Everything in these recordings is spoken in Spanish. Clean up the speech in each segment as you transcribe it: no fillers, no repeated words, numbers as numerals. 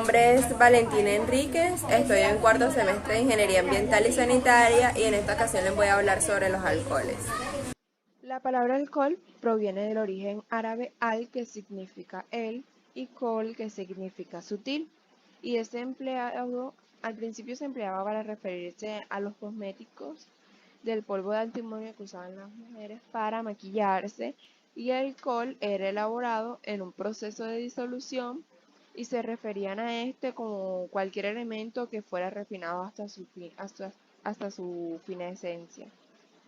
nombre es Valentina Enríquez, estoy en cuarto semestre de Ingeniería Ambiental y Sanitaria y en esta ocasión les voy a hablar sobre los alcoholes. La palabra alcohol proviene del origen árabe al, que significa el, y col, que significa sutil, y al principio se empleaba para referirse a los cosméticos del polvo de antimonio que usaban las mujeres para maquillarse, y el alcohol era elaborado en un proceso de disolución y se referían a este como cualquier elemento que fuera refinado hasta su fina esencia.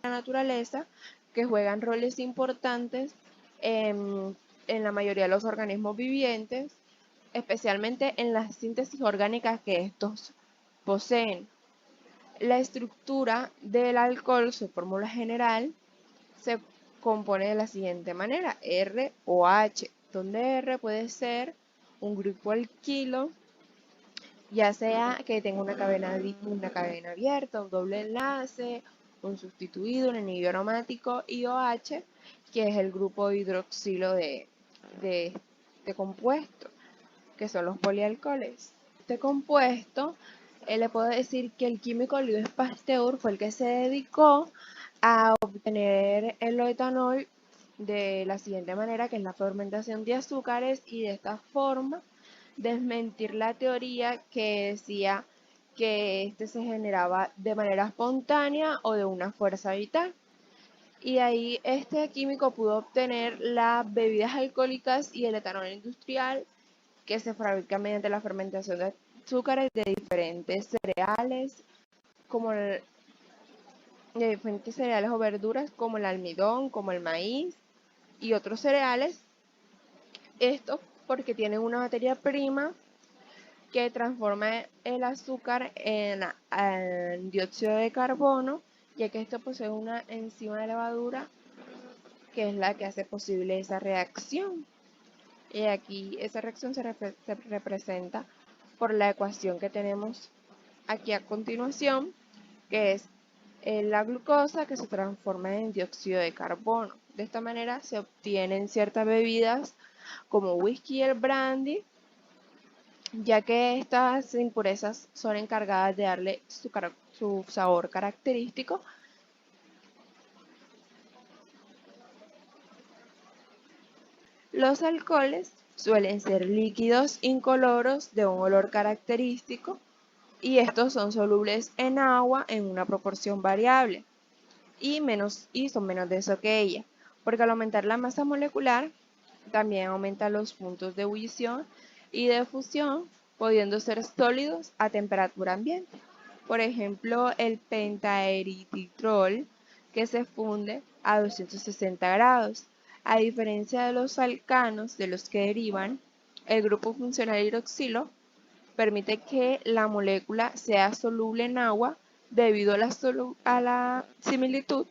La naturaleza, que juegan roles importantes en la mayoría de los organismos vivientes, especialmente en las síntesis orgánicas que estos poseen. La estructura del alcohol, su fórmula general, se compone de la siguiente manera: R o H, donde R puede ser un grupo alquilo, ya sea que tenga una cadena abierta, un doble enlace, un sustituido, un anillo aromático, y OH, que es el grupo hidroxilo de este compuesto, que son los polialcoholes. Este compuesto, le puedo decir que el químico Louis Pasteur fue el que se dedicó a obtener el etanol de la siguiente manera, que es la fermentación de azúcares, y de esta forma desmentir la teoría que decía que este se generaba de manera espontánea o de una fuerza vital. Y ahí este químico pudo obtener las bebidas alcohólicas y el etanol industrial, que se fabrica mediante la fermentación de azúcares de diferentes cereales, de diferentes cereales o verduras como el almidón, como el maíz y otros cereales. Esto porque tienen una materia prima que transforma el azúcar en dióxido de carbono, ya que esto posee una enzima de levadura que es la que hace posible esa reacción. Y aquí esa reacción se representa por la ecuación que tenemos aquí a continuación, que es la glucosa que se transforma en dióxido de carbono. De esta manera se obtienen ciertas bebidas como whisky y el brandy, ya que estas impurezas son encargadas de darle su sabor característico. Los alcoholes suelen ser líquidos incoloros de un olor característico, y estos son solubles en agua en una proporción variable y son menos densos que ella, porque al aumentar la masa molecular también aumenta los puntos de ebullición y de fusión, pudiendo ser sólidos a temperatura ambiente. Por ejemplo, el pentaerititrol, que se funde a 260 grados. A diferencia de los alcanos de los que derivan, el grupo funcional hidroxilo permite que la molécula sea soluble en agua debido a la similitud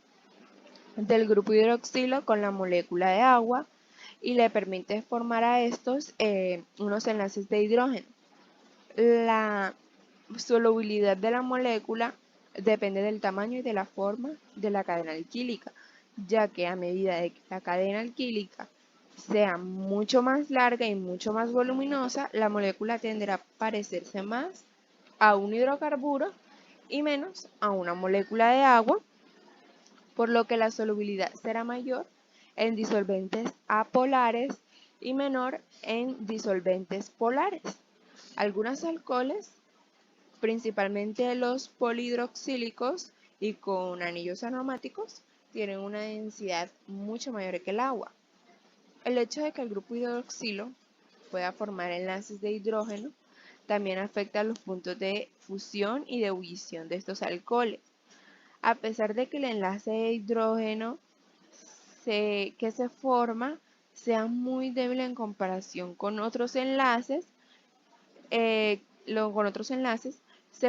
del grupo hidroxilo con la molécula de agua, y le permite formar a estos unos enlaces de hidrógeno. La solubilidad de la molécula depende del tamaño y de la forma de la cadena alquílica, ya que a medida de que la cadena alquílica sea mucho más larga y mucho más voluminosa, la molécula tenderá a parecerse más a un hidrocarburo y menos a una molécula de agua, por lo que la solubilidad será mayor en disolventes apolares y menor en disolventes polares. Algunos alcoholes, principalmente los polihidroxílicos y con anillos aromáticos, tienen una densidad mucho mayor que el agua. El hecho de que el grupo hidroxilo pueda formar enlaces de hidrógeno también afecta a los puntos de fusión y de ebullición de estos alcoholes. A pesar de que el enlace de hidrógeno que se forma sea muy débil en comparación con otros enlaces, se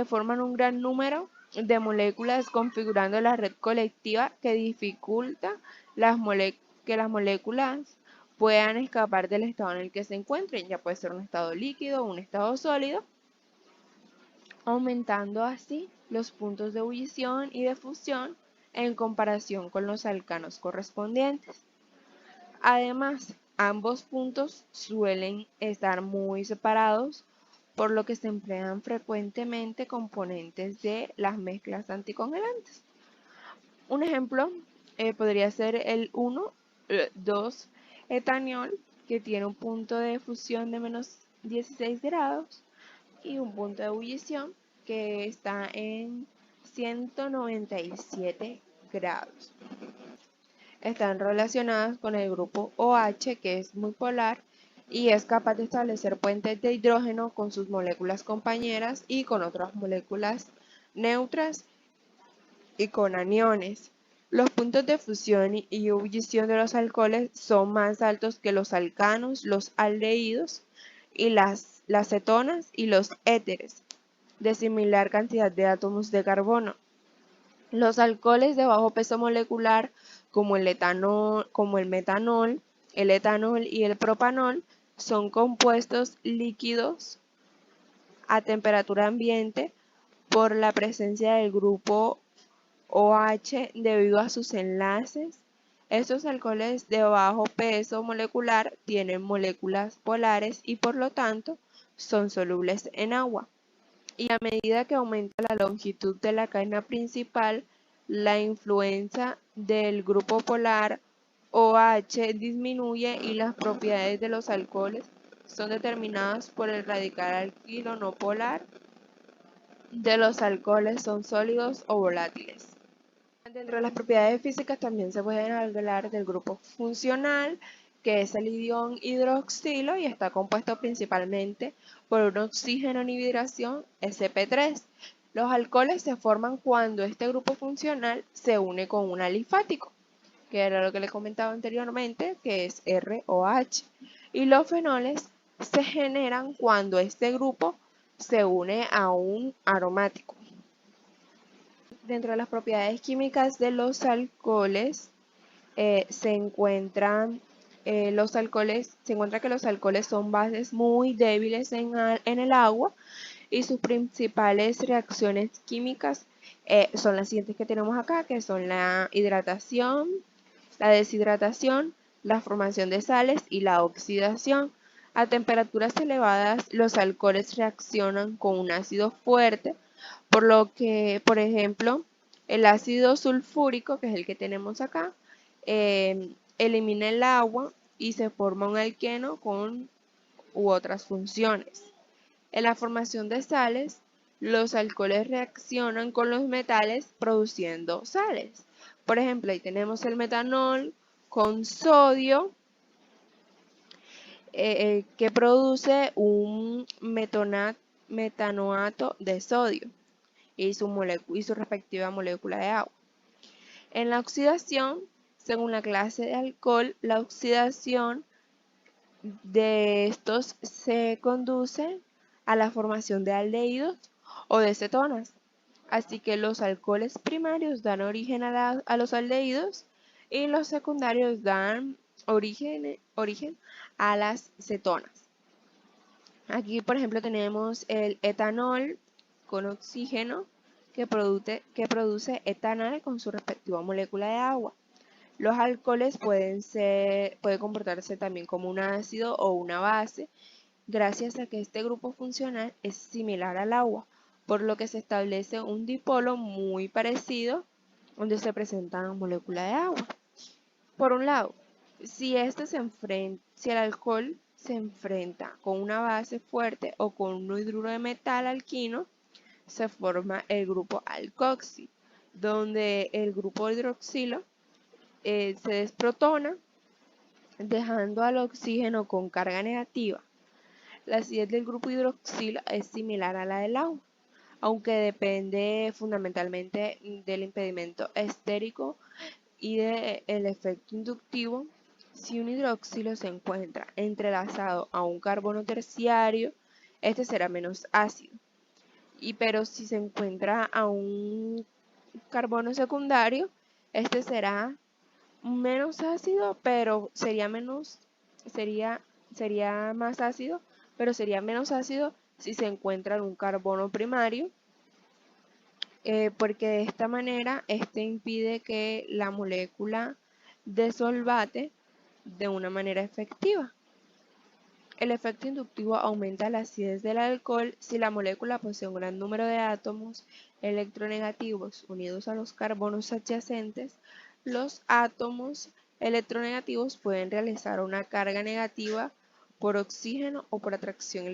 forman un gran número de moléculas configurando la red colectiva que dificulta que las moléculas puedan escapar del estado en el que se encuentren, ya puede ser un estado líquido o un estado sólido, aumentando así los puntos de ebullición y de fusión en comparación con los alcanos correspondientes. Además, ambos puntos suelen estar muy separados por lo que se emplean frecuentemente componentes de las mezclas anticongelantes. Un ejemplo podría ser el 1,2-etaniol, que tiene un punto de fusión de menos 16 grados y un punto de ebullición que está en 197 grados. Están relacionadas con el grupo OH, que es muy polar y es capaz de establecer puentes de hidrógeno con sus moléculas compañeras y con otras moléculas neutras y con aniones. Los puntos de fusión y ebullición de los alcoholes son más altos que los alcanos, los aldehídos y las cetonas y los éteres, de similar cantidad de átomos de carbono. Los alcoholes de bajo peso molecular, como el metanol, el etanol y el propanol, son compuestos líquidos a temperatura ambiente por la presencia del grupo OH debido a sus enlaces. Estos alcoholes de bajo peso molecular tienen moléculas polares y por lo tanto son solubles en agua. Y a medida que aumenta la longitud de la cadena principal, la influencia del grupo polar OH disminuye y las propiedades de los alcoholes son determinadas por el radical alquilo no polar de los alcoholes son sólidos o volátiles. Dentro de las propiedades físicas también se pueden hablar del grupo funcional, que es el ion hidroxilo y está compuesto principalmente por un oxígeno en hibridación sp3. Los alcoholes se forman cuando este grupo funcional se une con un alifático, que era lo que les comentaba anteriormente, que es ROH. Y los fenoles se generan cuando este grupo se une a un aromático. Dentro de las propiedades químicas de los alcoholes se encuentra que los alcoholes son bases muy débiles en el agua y sus principales reacciones químicas son las siguientes que tenemos acá, que son la hidratación, la deshidratación, la formación de sales y la oxidación. A temperaturas elevadas, los alcoholes reaccionan con un ácido fuerte, por lo que, por ejemplo, el ácido sulfúrico, que es el que tenemos acá, elimina el agua y se forma un alqueno con otras funciones. En la formación de sales, los alcoholes reaccionan con los metales produciendo sales. Por ejemplo, ahí tenemos el metanol con sodio, que produce un metanoato de sodio y su respectiva molécula de agua. En la oxidación, según la clase de alcohol, la oxidación de estos se conduce a la formación de aldehídos o de cetonas. Así que los alcoholes primarios dan origen a los aldehídos y los secundarios dan origen a las cetonas. Aquí, por ejemplo, tenemos el etanol con oxígeno que produce etanol con su respectiva molécula de agua. Los alcoholes pueden comportarse también como un ácido o una base, gracias a que este grupo funcional es similar al agua, por lo que se establece un dipolo muy parecido donde se presentan moléculas de agua. Por un lado, si el alcohol se enfrenta con una base fuerte o con un hidruro de metal alquino, se forma el grupo alcoxi, donde el grupo hidroxilo se desprotona, dejando al oxígeno con carga negativa. La acidez del grupo hidroxilo es similar a la del agua, aunque depende fundamentalmente del impedimento estérico y del efecto inductivo. Si un hidroxilo se encuentra entrelazado a un carbono terciario, este será menos ácido. Pero si se encuentra a un carbono secundario, este será menos ácido, pero sería más ácido, pero sería menos ácido si se encuentra en un carbono primario, porque de esta manera este impide que la molécula desolvate de una manera efectiva. El efecto inductivo aumenta la acidez del alcohol si la molécula posee un gran número de átomos electronegativos unidos a los carbonos adyacentes. Los átomos electronegativos pueden realizar una carga negativa por oxígeno o por atracción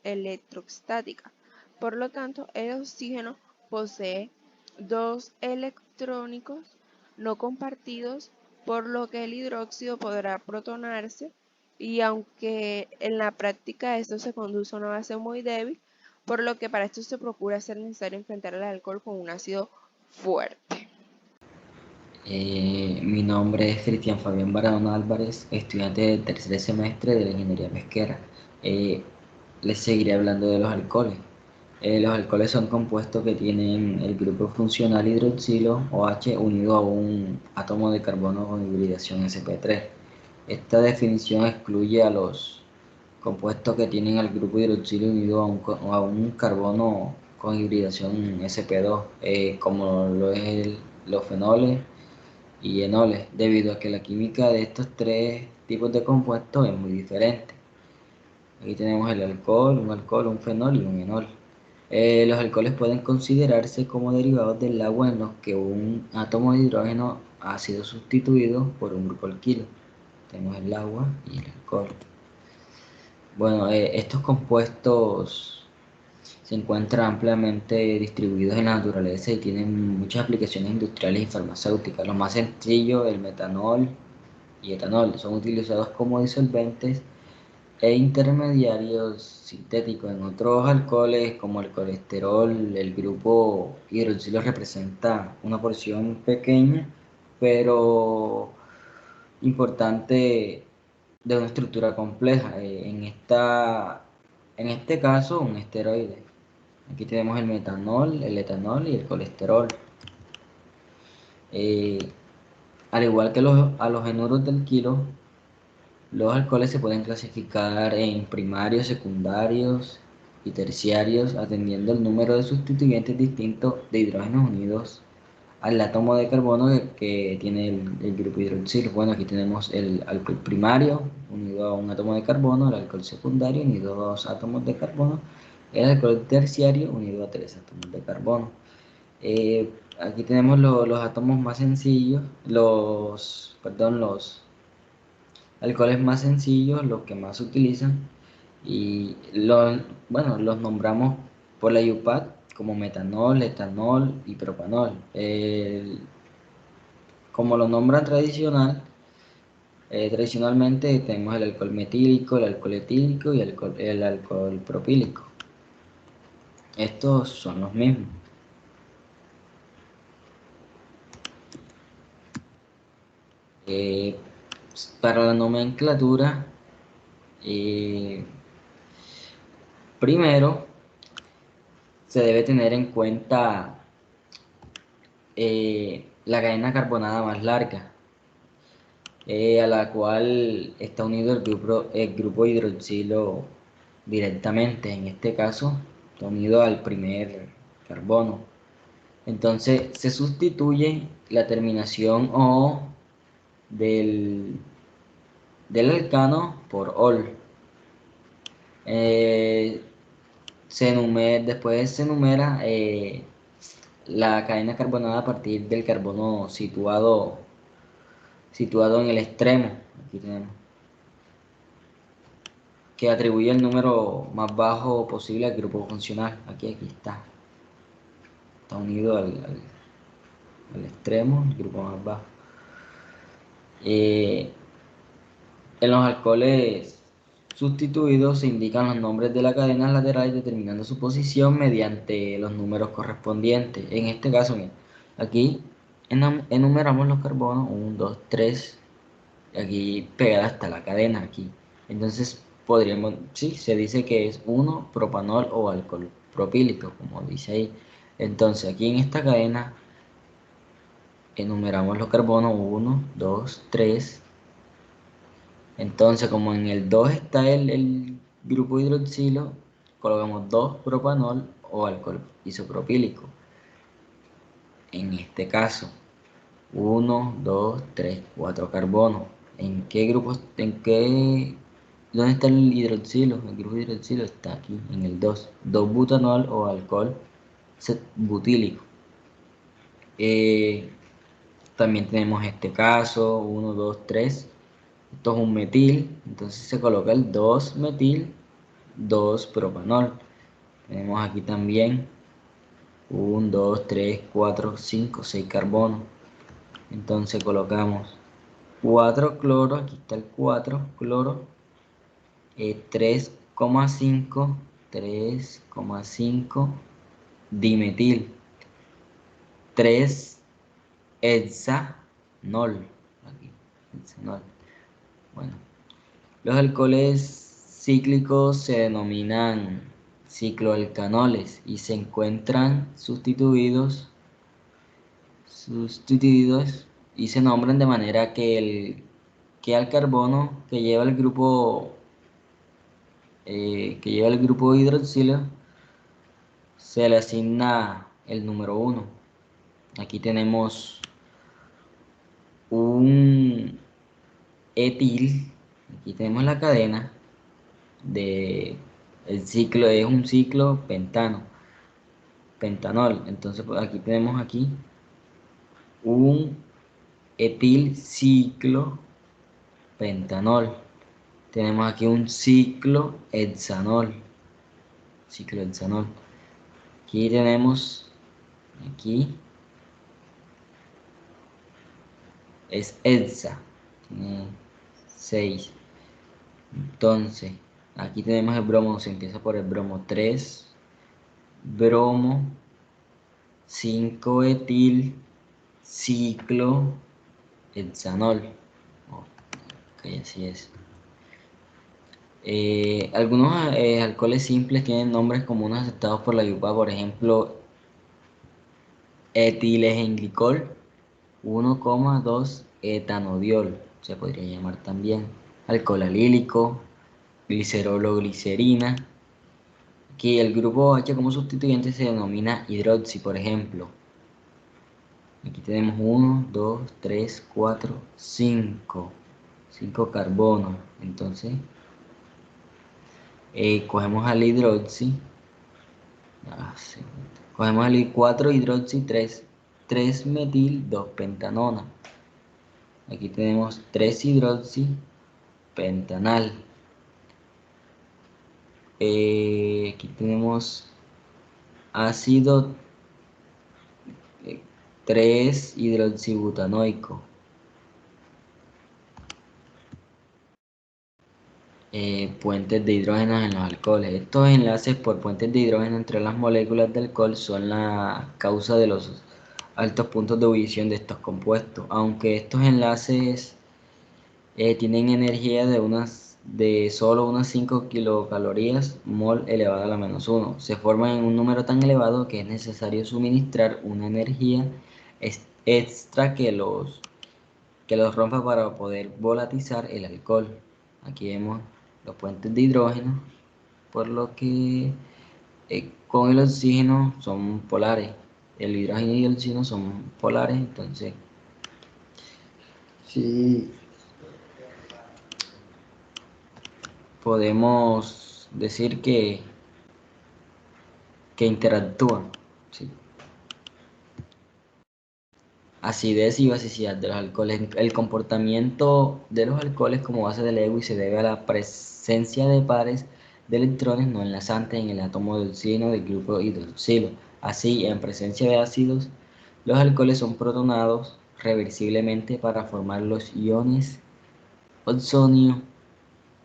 electrostática. Por lo tanto, el oxígeno posee dos electrónicos no compartidos, por lo que el hidróxido podrá protonarse, y aunque en la práctica esto se conduce a una base muy débil, por lo que para esto se procura ser necesario enfrentar el alcohol con un ácido fuerte. Mi nombre es Cristian Fabián Barahona Álvarez, estudiante del tercer semestre de la ingeniería pesquera. Eh, Les seguiré hablando de los alcoholes. Los alcoholes son compuestos que tienen el grupo funcional hidroxilo OH unido a un átomo de carbono con hibridación sp3. Esta definición excluye a los compuestos que tienen el grupo hidroxilo unido a un carbono con hibridación sp2, como lo es los fenoles y enoles, debido a que la química de estos tres tipos de compuestos es muy diferente. Aquí tenemos el alcohol, un fenol y un enol. Los alcoholes pueden considerarse como derivados del agua en los que un átomo de hidrógeno ha sido sustituido por un grupo alquilo. Tenemos el agua y el alcohol. Bueno, estos compuestos se encuentran ampliamente distribuidos en la naturaleza y tienen muchas aplicaciones industriales y farmacéuticas. Los más sencillos, el metanol y etanol, son utilizados como disolventes e intermediarios sintéticos. En otros alcoholes, como el colesterol, el grupo hidroxilo representa una porción pequeña, pero importante, de una estructura compleja. En este caso, un esteroide. Aquí tenemos el metanol, el etanol y el colesterol. Eh, Al igual que los halogenuros del kilo, los alcoholes se pueden clasificar en primarios, secundarios y terciarios, atendiendo el número de sustituyentes distintos de hidrógenos unidos al átomo de carbono que tiene el grupo hidroxilo. Bueno, aquí tenemos el alcohol primario unido a un átomo de carbono, el alcohol secundario unido a dos átomos de carbono, el alcohol terciario unido a tres átomos de carbono. Aquí tenemos los átomos más sencillos, los alcoholes más sencillos, los que más se utilizan, y bueno, los nombramos por la IUPAC como metanol, etanol y propanol. Como lo nombran tradicionalmente tenemos el alcohol metílico, el alcohol etílico y el alcohol propílico. Estos son los mismos. Eh, para la nomenclatura, primero se debe tener en cuenta la cadena carbonada más larga, a la cual está unido el grupo hidroxilo directamente. En este caso, está unido al primer carbono. Entonces se sustituye la terminación O del alcano por ol. Eh, Después se enumera la cadena carbonada a partir del carbono situado en el extremo. Aquí tenemos, que atribuye el número más bajo posible al grupo funcional. Aquí está. Está unido al extremo, el grupo más bajo. En los alcoholes sustituidos se indican los nombres de las cadenas laterales determinando su posición mediante los números correspondientes. En este caso, miren, aquí enumeramos los carbonos, 1, 2, 3, aquí pegada hasta la cadena aquí. Entonces podríamos, sí, se dice que es 1 propanol o alcohol propílico, como dice ahí. Entonces aquí en esta cadena enumeramos los carbonos, 1, 2, 3. Entonces, como en el 2 está el grupo hidroxilo, colocamos 2 propanol o alcohol isopropílico. En este caso, 1, 2, 3, 4 carbonos. ¿En qué ¿Dónde está el hidroxilo? El grupo de hidroxilo está aquí, en el 2. 2-butanol o alcohol butílico. También tenemos este caso, 1, 2, 3. Esto es un metil, entonces se coloca el 2-metil, 2-propanol. Tenemos aquí también 1, 2, 3, 4, 5, 6 carbonos. Entonces colocamos 4 cloro, aquí está el 4 cloro, 3,5 dimetil, 3 hexanol. Aquí, hexanol. Bueno, los alcoholes cíclicos se denominan cicloalcanoles y se encuentran sustituidos y se nombran de manera que al carbono que lleva el grupo hidroxilo se le asigna el número 1. Aquí tenemos un etil, aquí tenemos la cadena de el ciclo, es un ciclo pentanol. Entonces pues, aquí tenemos aquí un etil ciclo pentanol. Tenemos aquí un ciclo hexanol. Aquí tenemos, aquí es hexa, tiene 6. Entonces, aquí tenemos el bromo, se empieza por el bromo 3, bromo, 5 etil, ciclo, hexanol. Ok, así es. Algunos alcoholes simples tienen nombres comunes aceptados por la IUPAC, por ejemplo, etilenglicol, 1,2 etanodiol, se podría llamar también. Alcohol alílico, glicerolo, glicerina. Aquí el grupo H como sustituyente se denomina hidroxi, por ejemplo. Aquí tenemos 1, 2, 3, 4, 5. 5 carbonos. Entonces, cogemos al hidroxi. Sí. Cogemos al 4 hidroxi, 3 metil, 2 pentanona. Aquí tenemos 3 hidroxi, pentanal. Aquí tenemos ácido 3 hidroxibutanoico. Puentes de hidrógeno en los alcoholes. Estos enlaces por puentes de hidrógeno entre las moléculas de alcohol son la causa de los altos puntos de ebullición de estos compuestos. Aunque estos enlaces tienen energía de solo unas 5 kilocalorías mol elevada a la -1. Se forman en un número tan elevado que es necesario suministrar una energía extra que los rompa para poder volatilizar el alcohol. Aquí vemos los puentes de hidrógeno, por lo que con el oxígeno son polares. El hidrógeno y el oxígeno son polares, entonces sí podemos decir que interactúan. ¿Sí? Acidez y basicidad de los alcoholes. El comportamiento de los alcoholes como base del EWI se debe a la presencia de pares de electrones no enlazantes en el átomo de oxígeno del grupo hidroxilo. Así, en presencia de ácidos, los alcoholes son protonados reversiblemente para formar los iones oxonio.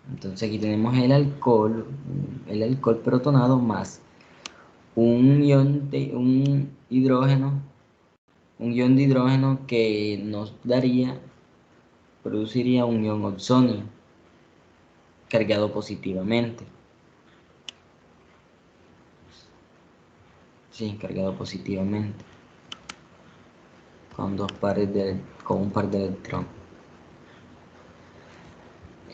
Entonces aquí tenemos el alcohol protonado más un hidrógeno, un ion de hidrógeno que nos produciría un ion oxonio cargado positivamente. Sí, cargado positivamente. Con un par de electrones.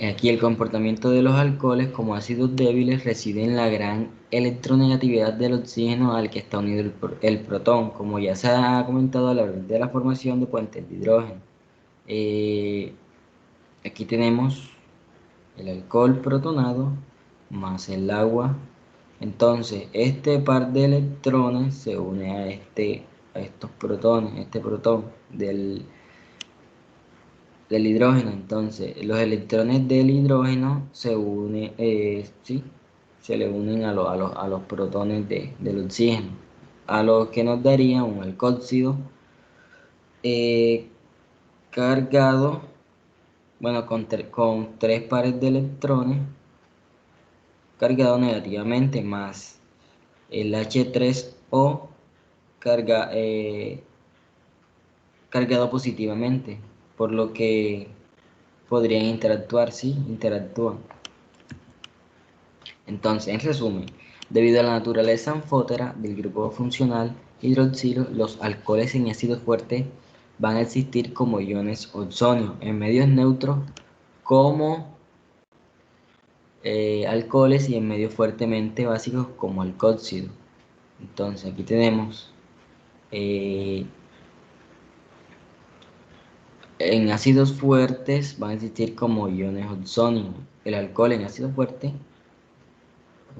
Aquí el comportamiento de los alcoholes como ácidos débiles reside en la gran electronegatividad del oxígeno al que está unido el protón, como ya se ha comentado a la hora de la formación de puentes de hidrógeno. Aquí tenemos el alcohol protonado más el agua. Entonces, este par de electrones se une a estos protones, este protón del hidrógeno. Entonces, los electrones del hidrógeno se unen, sí, se le unen a los protones del oxígeno, a lo que nos daría un alcohóxido eh, cargado, bueno, con tres pares de electrones cargado negativamente más el H3O carga, cargado positivamente, por lo que podrían interactuar, sí, interactúan. Entonces, en resumen, debido a la naturaleza anfótera del grupo funcional hidroxilo, los alcoholes en ácido fuerte van a existir como iones oxonio en medios neutros como alcoholes y en medios fuertemente básicos como alcohóxido. Entonces, aquí tenemos eh, en ácidos fuertes van a existir como iones oxonio. El alcohol en ácido fuerte,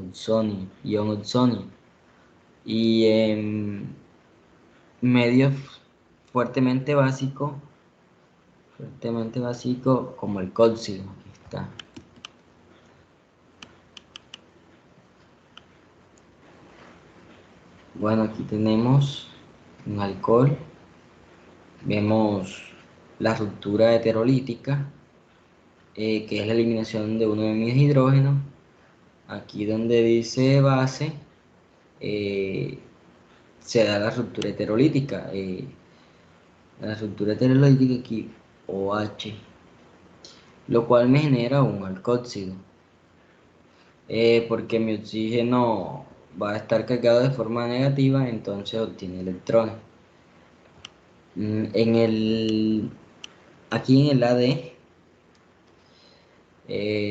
oxonio, ion oxonio. Y en medios fuertemente básico como el cóxido. Aquí está. Bueno, aquí tenemos un alcohol. Vemos la ruptura heterolítica, que es la eliminación de uno de mis hidrógenos. Aquí donde dice base, eh, se da la ruptura heterolítica. La ruptura heterolítica aquí, OH, lo cual me genera un alcohóxido, porque mi oxígeno va a estar cargado de forma negativa, entonces obtiene electrones. Aquí en el AD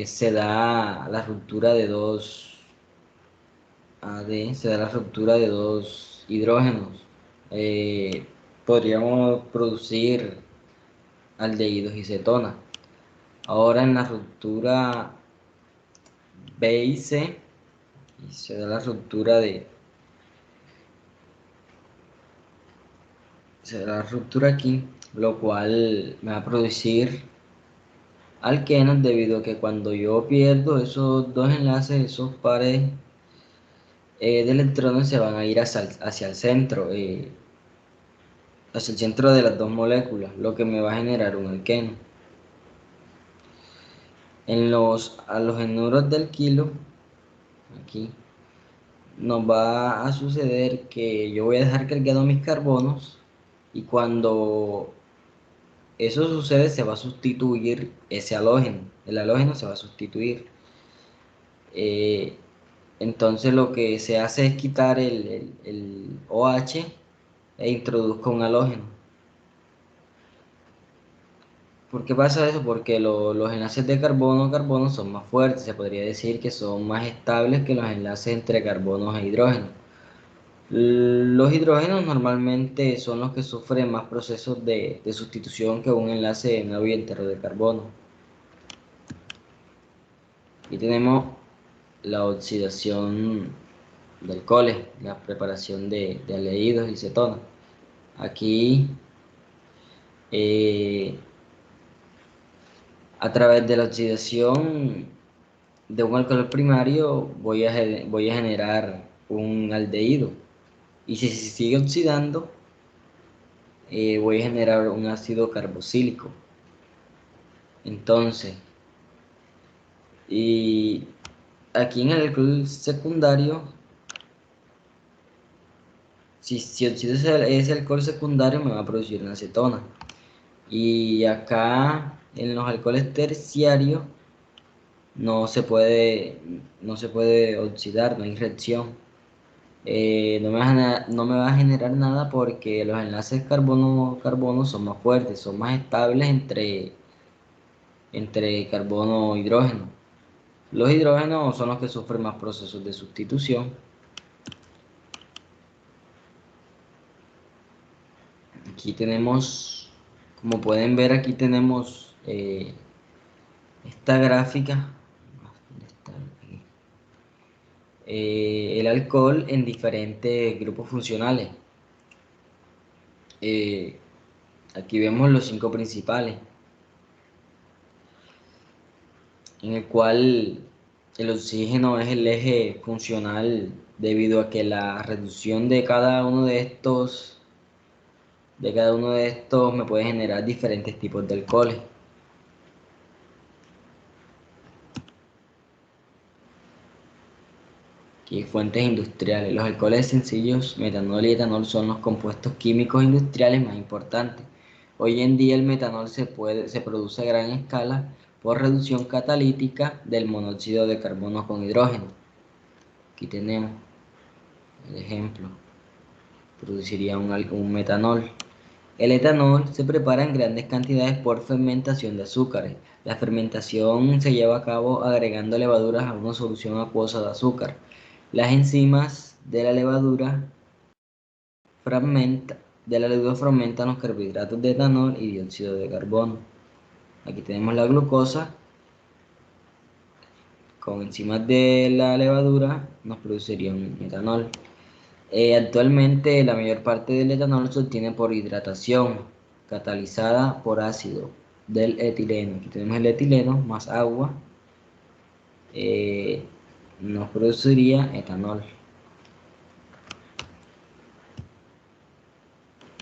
se da la ruptura de dos se da la ruptura de dos hidrógenos. Podríamos producir aldehídos y cetonas. Ahora en la ruptura B y C, y se da la ruptura se da la ruptura aquí, lo cual me va a producir alquenos, debido a que cuando yo pierdo esos dos enlaces, esos pares de electrones se van a ir hacia el centro de las dos moléculas, lo que me va a generar un alqueno. En los halogenuros del kilo, aquí, nos va a suceder que yo voy a dejar cargados mis carbonos, y cuando eso sucede se va a sustituir ese halógeno, el halógeno se va a sustituir. Eh, entonces lo que se hace es quitar el OH e introduzco un halógeno. ¿Por qué pasa eso? Porque los enlaces de carbono-carbono son más fuertes, se podría decir que son más estables que los enlaces entre carbonos e hidrógenos. Los hidrógenos normalmente son los que sufren más procesos de sustitución que un enlace nuevo y entero de carbono. Y tenemos la oxidación de alcoholes, la preparación de aldehídos y cetonas. Aquí, eh, a través de la oxidación de un alcohol primario, voy a generar un aldehído. Y si se sigue oxidando, voy a generar un ácido carboxílico. Entonces, y aquí en el alcohol secundario, si oxido ese alcohol secundario, me va a producir una acetona. Y acá en los alcoholes terciarios no se puede oxidar, no hay reacción. No me va a generar nada porque los enlaces carbono-carbono son más fuertes, son más estables entre carbono e hidrógeno. Los hidrógenos son los que sufren más procesos de sustitución. Aquí como pueden ver, aquí tenemos esta gráfica el alcohol en diferentes grupos funcionales. Aquí vemos los 5 principales, en el cual el oxígeno es el eje funcional debido a que la reducción de cada uno de estos me puede generar diferentes tipos de alcoholes. Aquí fuentes industriales. Los alcoholes sencillos, metanol y etanol, son los compuestos químicos industriales más importantes. Hoy en día el metanol se produce a gran escala por reducción catalítica del monóxido de carbono con hidrógeno. Aquí tenemos el ejemplo. Produciría un metanol. El etanol se prepara en grandes cantidades por fermentación de azúcares. La fermentación se lleva a cabo agregando levaduras a una solución acuosa de azúcar. Las enzimas de la levadura fragmentan los carbohidratos de etanol y dióxido de carbono. Aquí tenemos la glucosa. Con enzimas de la levadura nos produciría un etanol. Actualmente la mayor parte del etanol se obtiene por hidratación catalizada por ácido del etileno. Aquí tenemos el etileno más agua, nos produciría etanol.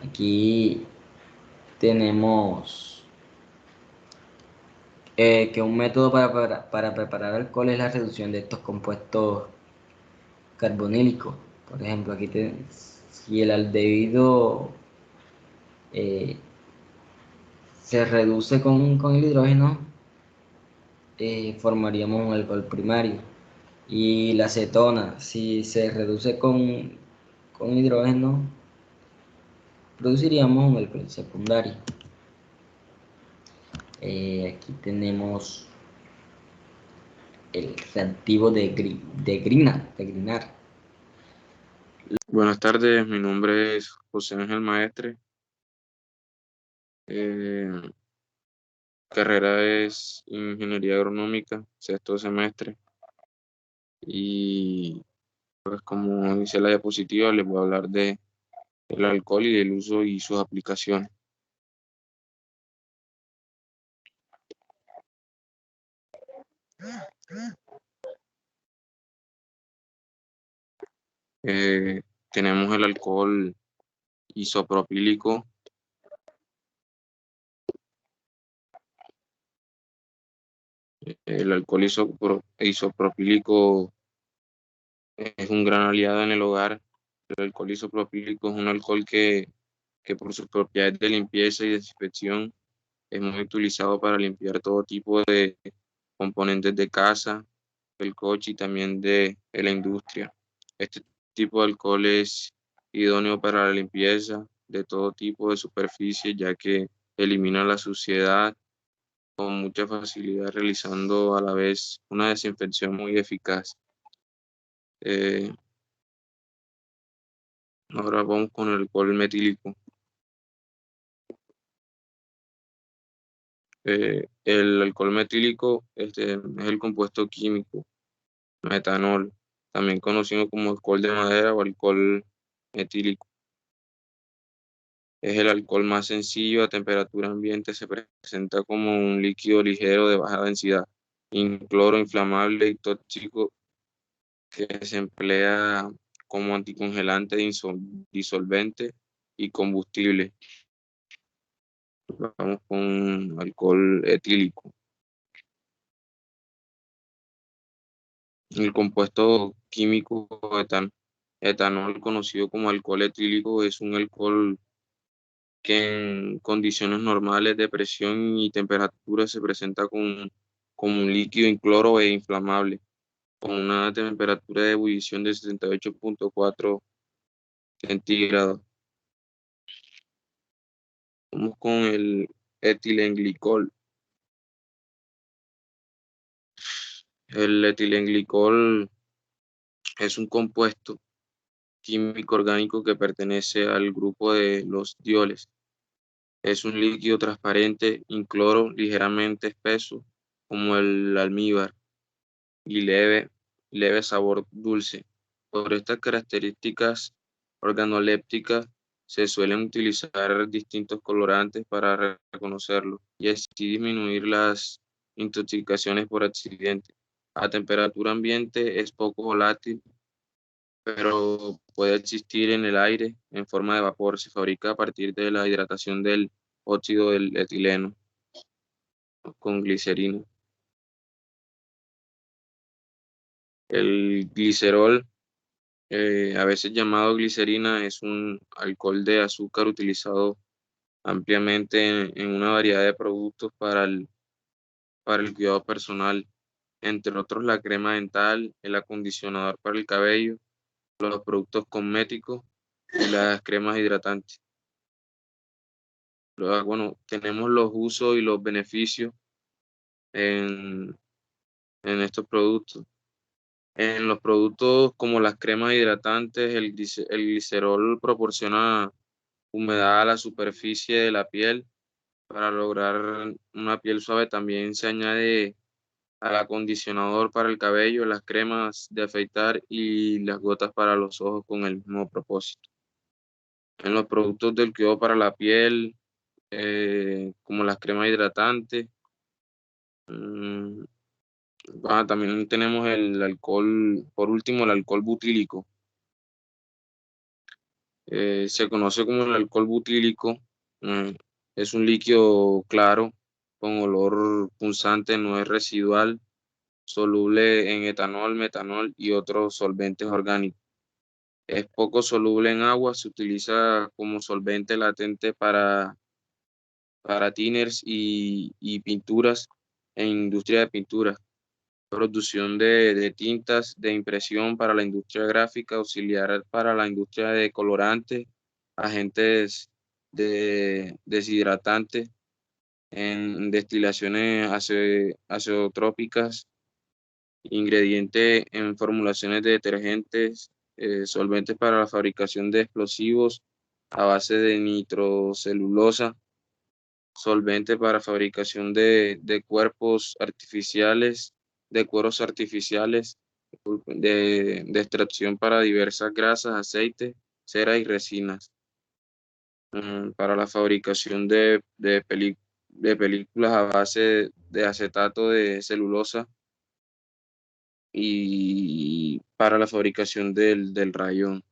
Aquí tenemos que un método para preparar alcohol es la reducción de estos compuestos carbonílicos. Por ejemplo, si el aldehído se reduce con el hidrógeno, formaríamos un alcohol primario. Y la acetona, si se reduce con hidrógeno, produciríamos un alcohol secundario. Aquí tenemos el reactivo de Grignard. Buenas tardes, mi nombre es José Ángel Maestre. Carrera es Ingeniería Agronómica, sexto semestre. Y pues como dice la diapositiva, les voy a hablar del alcohol y del uso y sus aplicaciones. Tenemos el alcohol isopropílico. El alcohol isopropílico es un gran aliado en el hogar. El alcohol isopropílico es un alcohol que por sus propiedades de limpieza y desinfección es muy utilizado para limpiar todo tipo de componentes de casa, del coche y también de la industria. Este tipo de alcohol es idóneo para la limpieza de todo tipo de superficie, ya que elimina la suciedad con mucha facilidad, realizando a la vez una desinfección muy eficaz. Ahora vamos con el alcohol metílico. El alcohol metílico es el compuesto químico metanol, también conocido como alcohol de madera o alcohol metílico. Es el alcohol más sencillo a temperatura ambiente, se presenta como un líquido ligero de baja densidad, incloro, inflamable y tóxico, que se emplea como anticongelante, disolvente y combustible. Vamos con alcohol etílico. El compuesto químico etanol, conocido como alcohol etílico, es un alcohol que en condiciones normales de presión y temperatura se presenta como un líquido incoloro e inflamable, con una temperatura de ebullición de 68.4 centígrados. Vamos con el etilenglicol. El etilenglicol es un compuesto químico orgánico que pertenece al grupo de los dioles. Es un líquido transparente, incoloro, ligeramente espeso, como el almíbar, y leve y leve sabor dulce. Por estas características organolépticas se suelen utilizar distintos colorantes para reconocerlo y así disminuir las intoxicaciones por accidente. A temperatura ambiente es poco volátil, pero puede existir en el aire en forma de vapor. Se fabrica a partir de la hidratación del óxido del etileno con glicerina. El glicerol, a veces llamado glicerina, es un alcohol de azúcar utilizado ampliamente en una variedad de productos para el cuidado personal, entre otros la crema dental, el acondicionador para el cabello, los productos cosméticos y las cremas hidratantes. Luego, bueno, tenemos los usos y los beneficios en, en estos productos. En los productos como las cremas hidratantes, el glicerol proporciona humedad a la superficie de la piel para lograr una piel suave. También se añade al acondicionador para el cabello, las cremas de afeitar y las gotas para los ojos con el mismo propósito. En los productos del cuidado para la piel, como las cremas hidratantes, mm, también tenemos el alcohol, por último, el alcohol butílico. Se conoce como el alcohol butílico. mm, es un líquido claro con olor punzante, no es residual, soluble en etanol, metanol y otros solventes orgánicos. Es poco soluble en agua, se utiliza como solvente latente para tinners y pinturas en industria de pintura, producción de tintas de impresión para la industria gráfica, auxiliar para la industria de colorantes, agentes deshidratantes en destilaciones azeotrópicas, ingredientes en formulaciones de detergentes, solventes para la fabricación de explosivos a base de nitrocelulosa, solvente para fabricación de cuerpos artificiales, de cueros artificiales, disculpen, de extracción para diversas grasas, aceites, ceras y resinas, para la fabricación de películas a base de acetato de celulosa y para la fabricación del rayón.